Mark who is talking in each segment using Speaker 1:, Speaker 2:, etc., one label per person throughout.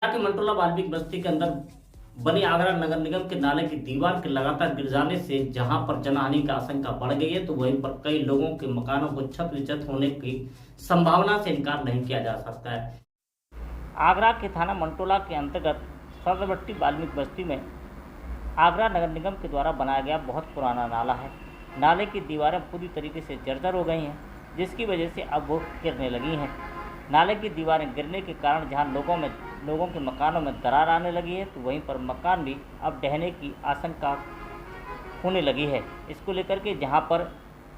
Speaker 1: के मंटोला वाल्मीकि बस्ती के अंदर बनी आगरा नगर निगम के नाले की दीवार के लगातार गिर जाने से जहां पर जनहानि की आशंका बढ़ गई है, तो वहीं पर कई लोगों के मकानों को क्षत विक्षत होने की संभावना से इनकार नहीं किया जा सकता है। आगरा के थाना मंटोला के अंतर्गत सरवट्टी वाल्मीकि बस्ती में आगरा नगर निगम के द्वारा बनाया गया बहुत पुराना नाला है। नाले की दीवारें पूरी तरीके से जर्जर हो गई हैं, जिसकी वजह से अब वो गिरने लगी हैं। नाले की दीवारें गिरने के कारण जहां लोगों के मकानों में दरार आने लगी है, तो वहीं पर मकान भी अब ढहने की आशंका होने लगी है। इसको लेकर के जहां पर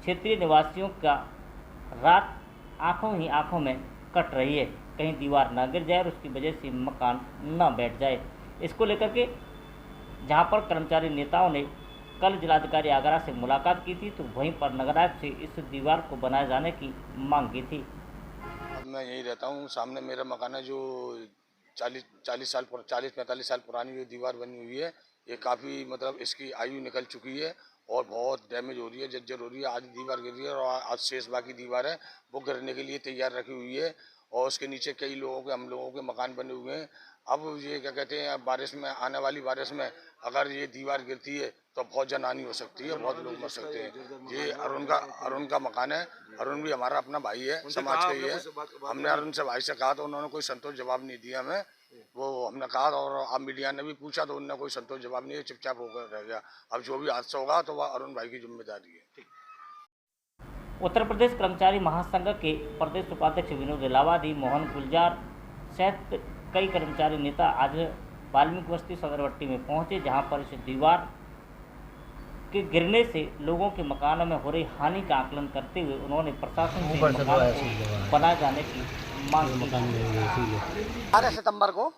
Speaker 1: क्षेत्रीय निवासियों का रात आंखों में कट रही है, कहीं दीवार ना गिर जाए और उसकी वजह से मकान ना बैठ जाए। इसको लेकर के जहां पर कर्मचारी नेताओं ने कल जिलाधिकारी आगरा से मुलाकात की थी, तो वहीं पर नगर आयुक्त से इस दीवार को बनाए जाने की मांग की थी।
Speaker 2: अब मैं यहीं रहता हूँ, सामने मेरा मकान है जो 40-45 साल पुरानी जो दीवार बनी हुई है, ये काफ़ी मतलब इसकी आयु निकल चुकी है और बहुत डैमेज हो रही है, जर्जर हो रही है। आधी दीवार गिर रही है और आज शेष बाकी दीवार है वो गिरने के लिए तैयार रखी हुई है और उसके नीचे कई हम लोगों के मकान बने हुए हैं। अब ये क्या कहते हैं, बारिश में, आने वाली बारिश में अगर ये दीवार गिरती है तो बहुत जनहानि हो सकती है, बहुत लोग मर सकते हैं। ये अरुण का मकान है। अरुण भी हमारा अपना भाई है, समाज का ही है। हमने अरुण से भाई से कहा तो उन्होंने कोई संतोष जवाब नहीं दिया हमें। वो हमने कहा और अब मीडिया ने भी पूछा तो उन्होंने कोई संतोष जवाब नहीं दिया, चुपचाप होकर रह गया। अब जो भी हादसा होगा तो वह अरुण भाई की जिम्मेदारी है।
Speaker 1: उत्तर प्रदेश कर्मचारी महासंघ के प्रदेश उपाध्यक्ष विनोद इलाहाबादी, मोहन गुलजार सहित कई कर्मचारी नेता आज वाल्मीकि बस्ती सदरवट्टी में पहुंचे, जहां पर इस दीवार के गिरने से लोगों के मकानों में हो रही हानि का आकलन करते हुए उन्होंने प्रशासन से मकान को बनाए जाने की मांग की।
Speaker 3: 12 सितंबर को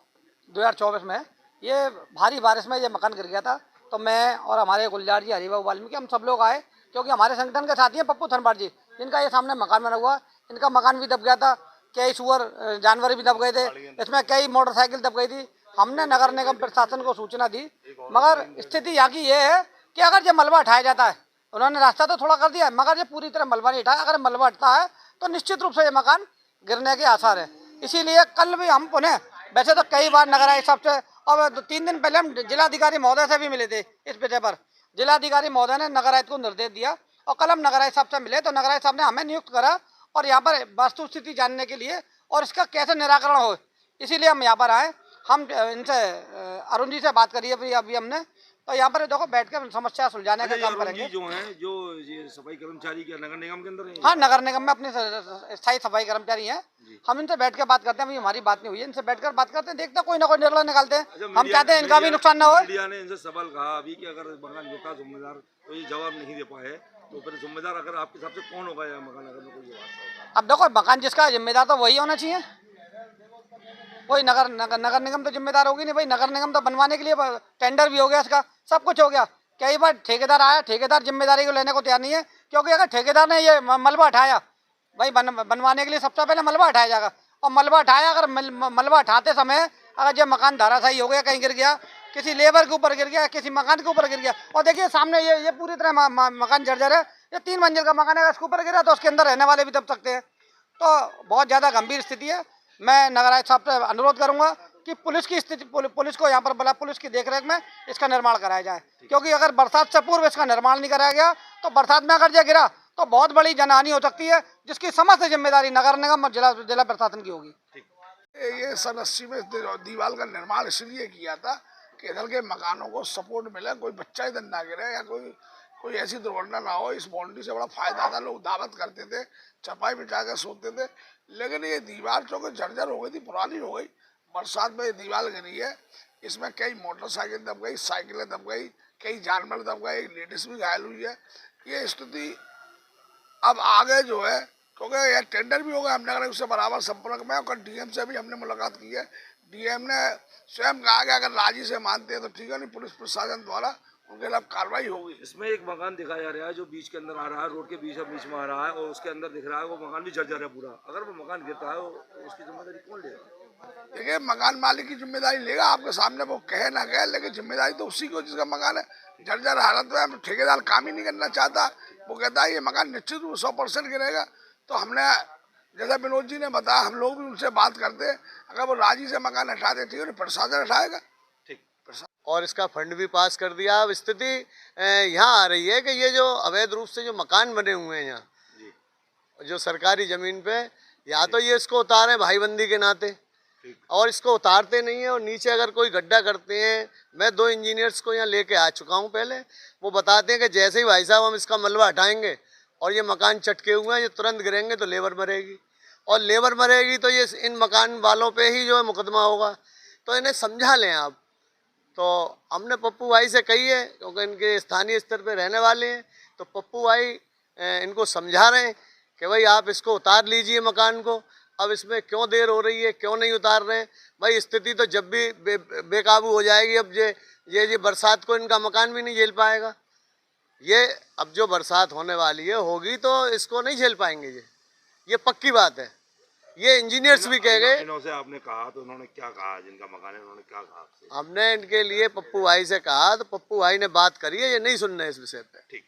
Speaker 3: 2024 में ये भारी बारिश में ये मकान गिर गया था, तो मैं और हमारे गुलजार जी, हरिबाबू वाल्मीकि, हम सब लोग आए क्योंकि हमारे संगठन के साथी हैं पप्पू थनपाट जी, जिनका ये सामने मकान बना हुआ। इनका मकान भी दब गया था, कई सुअर जानवर भी दब गए थे, इसमें कई मोटरसाइकिल दब गई थी। हमने नगर निगम प्रशासन को सूचना दी, मगर स्थिति यहाँ की ये है कि अगर ये मलबा हटाया जाता है, उन्होंने रास्ता तो थोड़ा कर दिया है मगर ये पूरी तरह मलबा नहीं हटाया। अगर मलबा हटता है तो निश्चित रूप से ये मकान गिरने के आसार है। इसीलिए कल भी हम पुनः, वैसे तो कई बार नगर आयुक्त साहब से और 3 दिन पहले हम जिलाधिकारी महोदय से भी मिले थे इस विषय पर। जिलाधिकारी महोदय ने नगर आयुक्त को निर्देश दिया और कल हम नगर आयुक्त साहब से मिले तो नगर आयुक्त साहब ने हमें नियुक्त करा और यहाँ पर वस्तु स्थिति जानने के लिए और इसका कैसे निराकरण हो, इसीलिए हम यहाँ पर आए। हम इनसे अरुण जी से बात करी अभी हमने, तो यहाँ पर देखो बैठ कर समस्या सुलझाने का काम करेंगे।
Speaker 4: जो है जो ये सफाई कर्मचारी के नगर निगम के अंदर है?
Speaker 3: हाँ, नगर निगम में अपने स्थायी सफाई कर्मचारी हैं। हम इनसे बैठ के बात करते हैं, अभी हमारी बात नहीं हुई है, इनसे बैठकर बात करते हैं, देखते हैं कोई ना कोई निर्णय निकालते हैं। हम चाहते हैं इनका भी नुकसान ना हो।
Speaker 4: मीडिया ने इनसे सवाल कहा अभी कि अगर मकान गिरता जिम्मेदार, तो ये जवाब नहीं दे पाए, तो फिर जिम्मेदार अगर आपके हिसाब से कौन होगा? मकान अगर कोई होगा,
Speaker 3: अब देखो मकान जिसका जिम्मेदार तो वही होना चाहिए, कोई नगर निगम तो जिम्मेदार होगी नहीं भाई। नगर निगम तो बनवाने के लिए टेंडर भी हो गया, इसका सब कुछ हो गया। कई बार ठेकेदार आया, ठेकेदार जिम्मेदारी को लेने को तैयार नहीं है, क्योंकि अगर ठेकेदार ने ये मलबा हटाया भाई, बनवाने के लिए सबसे पहले मलबा हटाया जाएगा और मलबा हटाया, अगर मलबा हटाते समय अगर ये मकान धराशायी हो गया, कहीं गिर गया, किसी लेबर के ऊपर गिर गया, किसी मकान के ऊपर गिर गया, और देखिए सामने ये पूरी तरह मकान जर्जर है। ये 3 मंजिल का मकान है, इसके ऊपर गिरा तो उसके अंदर रहने वाले भी दब सकते हैं। तो बहुत ज़्यादा गंभीर स्थिति है। मैं नगर आयुक्त साहब से अनुरोध करूंगा कि पुलिस की स्थिति, पुलिस को यहाँ पर बुला, पुलिस की देखरेख में इसका निर्माण कराया जाए, क्योंकि अगर बरसात से पूर्व इसका निर्माण नहीं कराया गया तो बरसात में अगर ये गिरा तो बहुत बड़ी जनहानि हो सकती है, जिसकी समस्त जिम्मेदारी नगर निगम और जिला प्रशासन की होगी।
Speaker 5: ये सन 80 में दीवार का निर्माण इसलिए किया था कि इधर के मकानों को सपोर्ट मिले, कोई बच्चा इधर ना गिरे या कोई ऐसी दुर्घटना ना हो। इस बाउंड्री से बड़ा फायदा था, लोग दावत करते थे, चपाई बिछा कर सोते थे। लेकिन ये दीवार चौके जर्जर हो गई थी, पुरानी हो गई, बरसात में ये दीवार गिरी है, इसमें कई मोटरसाइकिल दब गई, साइकिलें दब गई, कई जानवर दब गए, एक लेडीज भी घायल हुई है। ये स्थिति अब आगे जो है, क्योंकि यह टेंडर भी हो गया, हम नगर उससे बराबर संपर्क में, और डीएम से भी हमने मुलाकात की है। डीएम ने स्वयं कहा कि अगर राजी से मानते हैं तो ठीक है, नहीं पुलिस प्रशासन द्वारा उनके खिलाफ कार्रवाई होगी।
Speaker 4: इसमें एक मकान दिखाया जा रहा है जो बीच के अंदर आ रहा है, रोड के बीच में आ रहा है और उसके अंदर दिख रहा है वो मकान भी जर्जर है पूरा। अगर वो मकान गिरता है तो उसकी जिम्मेदारी कौन लेगा?
Speaker 5: देखिए, मकान मालिक की जिम्मेदारी लेगा, आपके सामने वो कहे ना कहे, लेकिन जिम्मेदारी तो उसी को जिसका मकान है जर्जर हालत में। ठेकेदार काम ही नहीं करना चाहता, वो कहता है ये मकान निश्चित रूप 100% गिरेगा। तो हमने जैसा विनोद जी ने बताया, हम लोग भी उनसे बात करते, अगर वो राजी से मकान हटाते ठीक है, प्रशासन हटाएगा।
Speaker 6: और इसका फंड भी पास कर दिया। अब स्थिति यहाँ आ रही है कि ये जो अवैध रूप से जो मकान बने हुए हैं यहाँ जो सरकारी जमीन पे, या तो ये इसको उतारें भाईबंदी के नाते, और इसको उतारते नहीं है, और नीचे अगर कोई गड्ढा करते हैं, मैं 2 इंजीनियर्स को यहाँ लेके आ चुका हूँ पहले, वो बताते हैं कि जैसे ही भाई साहब हम इसका मलबा हटाएंगे और ये मकान चटके हुए हैं, ये तुरंत गिरेंगे तो लेबर मरेगी, और लेबर मरेगी तो ये इन मकान वालों पे ही जो है मुकदमा होगा। तो इन्हें समझा लें आप। तो हमने पप्पू भाई से कही है, क्योंकि इनके स्थानीय स्तर पे रहने वाले हैं, तो पप्पू भाई इनको समझा रहे हैं कि भाई आप इसको उतार लीजिए मकान को। अब इसमें क्यों देर हो रही है, क्यों नहीं उतार रहे हैं? भाई स्थिति तो जब भी बेकाबू हो जाएगी। अब ये बरसात को इनका मकान भी नहीं झेल पाएगा। ये अब जो बरसात होने वाली है होगी तो इसको नहीं झेल पाएंगे। ये पक्की बात है। ये इंजीनियर्स भी कह गए।
Speaker 4: इनसे आपने कहा तो उन्होंने क्या कहा? जिनका मकान है उन्होंने क्या कहा आपसे?
Speaker 6: हमने इनके लिए पप्पू भाई से कहा तो पप्पू भाई ने बात करी है, ये नहीं सुन रहे इस विषय पे।
Speaker 4: ठीक।